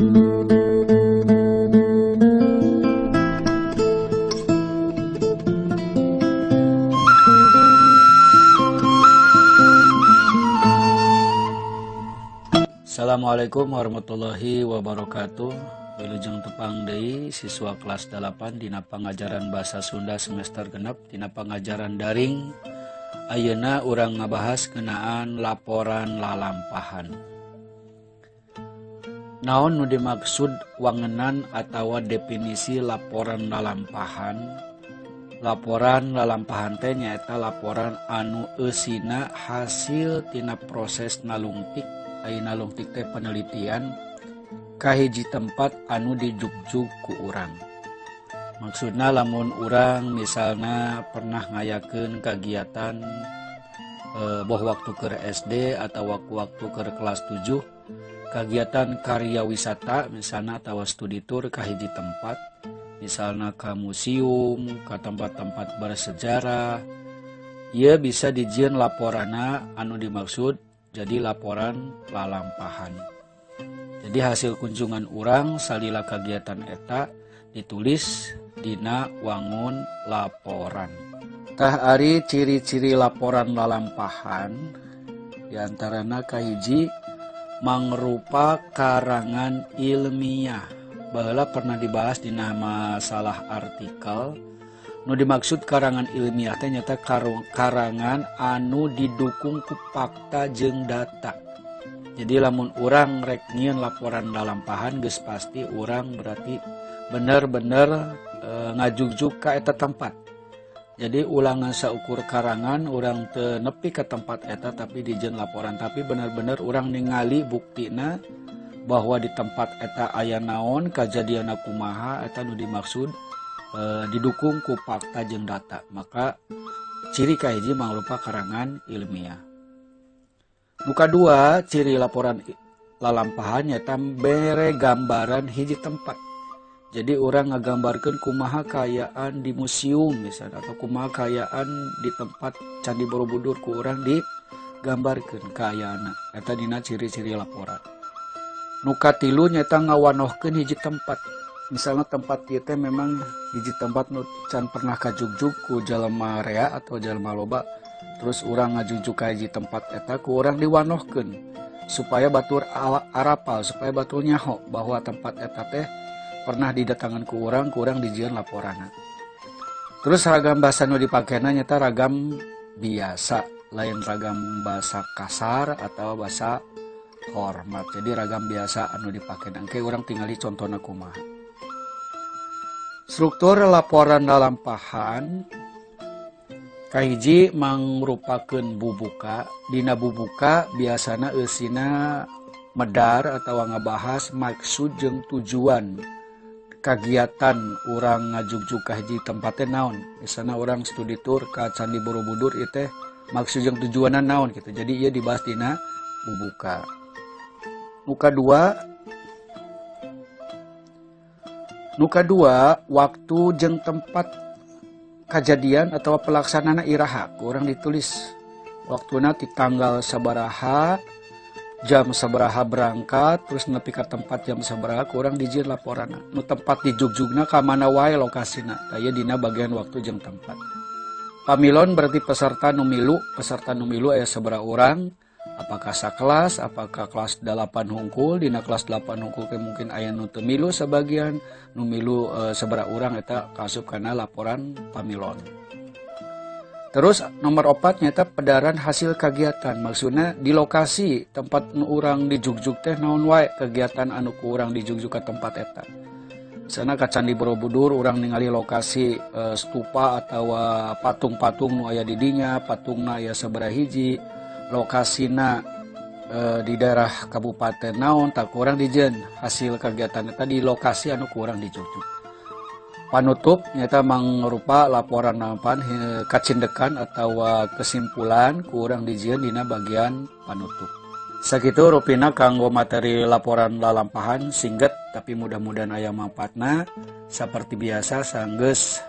Assalamualaikum warahmatullahi wabarakatuh. Wilujeng tepang deui siswa kelas 8 dina pangajaran Basa Sunda semester genep dina pangajaran daring. Ayeuna urang ngabahas ngeunaan laporan lalampahan. Naon nu dimaksud wangenan atawa definisi laporan lalampahan? Laporan lalampahan teh nyaeta laporan anu eusina hasil tina proses nalungtik. Ayeuna nalungtik teh penelitian kahiji tempat anu dijugjug ku urang. Maksudna lamun urang misalna pernah ngayakeun kagiatan boh waktu ke SD atau waktu ke kelas 7 kagiatan karya wisata misalna atawa studi tour ka hiji tempat misalna ka museum, ka tempat-tempat bersejarah. Ieu bisa dijieun laporana anu dimaksud jadi laporan lalampahan. Jadi hasil kunjungan urang salila kagiatan eta ditulis dina wangun laporan. Tah ari ciri-ciri laporan lalampahan diantarana kahiji mangrupa karangan ilmiah. Baheula pernah dibahas dina masalah artikel. Nu dimaksud karangan ilmiah teh nyata karangan anu didukung ku fakta jeung data. Jadi lamun urang rek nyieun laporan lalampahan geus pasti urang berarti bener-bener ngajug-jug ka eta tempat. Jadi ulangan saukur karangan urang teu nepi ka tempat eta tapi dijieun laporan, tapi bener-bener urang ningali buktina bahwa di tempat eta aya naon, kajadianna kumaha, eta nu dimaksud didukung ku fakta jeung data. Maka ciri kahiji mangrupa karangan ilmiah. Nu kadua ciri laporan lalampahan nyaeta bere gambaran hiji tempat. Jadi urang ngagambarkeun kumaha kaayaan di museum misalnya atau kumaha kaayaan di tempat Candi Borobudur ku urang digambarkeun kaayaanna. Eta dina ciri-ciri laporan. Nu katilu nyaeta ngawanohkeun hiji tempat. Misalnya tempat ieu teh memang hiji tempat nu can pernah kajugjug ku jalema rea atau jalema loba, terus urang ngajugjug ka hiji tempat eta ku urang diwanohkeun supaya batur arapal, supaya batur nyaho bahwa tempat eta teh pernah didatangan ku urang dijieun laporanna. Terus ragam basa nu dipakena nyata ragam biasa, lain ragam basa kasar atau basa hormat. Jadi ragam biasa anu dipakena. Engke urang tingali contona kumaha. Struktur laporan lalampahan kahiji mangrupakeun bubuka. Dina bubuka biasana eusina medar atau ngabahas maksud jeung tujuan kagiatan urang ngajugjug ka hiji tempat teh naon. Misalna urang studi tour ka Candi Borobudur ieu teh maksud jeung tujuanna naon gitu. Jadi ieu dibahas dina bubuka. Nu kadua waktu jeung tempat kejadian atau pelaksanaan iraha urang ditulis waktuna ti tanggal sabaraha jam sabaraha berangkat terus nepi ka tempat jam sabaraha urang dijieun laporanna. Nu tempat dijugjugna ka mana wae lokasina aya dina bagian waktu jeung tempat. Pamilon berarti peserta nu milu aya sabaraha urang, apakah sakelas, apakah kelas 8 hungkul. Dina kelas 8 hungkul ke mungkin aya nu teu milu sebagian, nu milu sabaraha urang eta kaasup kana laporan pamilon. Terus nomor 4 nyata pedaran hasil kegiatan. Maksudna di lokasi tempat nu urang dijugjug teh naon wae kegiatan anu ku urang dijugjug ka tempat eta. Misalna ka Candi Borobudur urang ningali lokasi stupa atau patung-patung nu aya di dinya, patungna aya sabaraha hiji, lokasina di daerah kabupaten naon tak kurang dijieun hasil kegiatan eta di lokasi anu kurang dijugjug. Panutup nyata mangrupa laporan lalampahan kacindekan atau kesimpulan kurang dijieun dina bagian panutup. Sakitu rupina kanggo materi laporan lalampahan singget tapi mudah-mudahan aya manfaatna. Saperti biasa sanggeus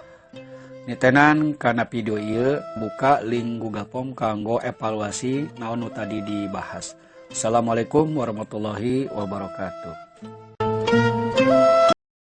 nitenan kana video ieu buka link Google Form kanggo evaluasi naon nu tadi dibahas. Assalamualaikum warahmatullahi wabarakatuh.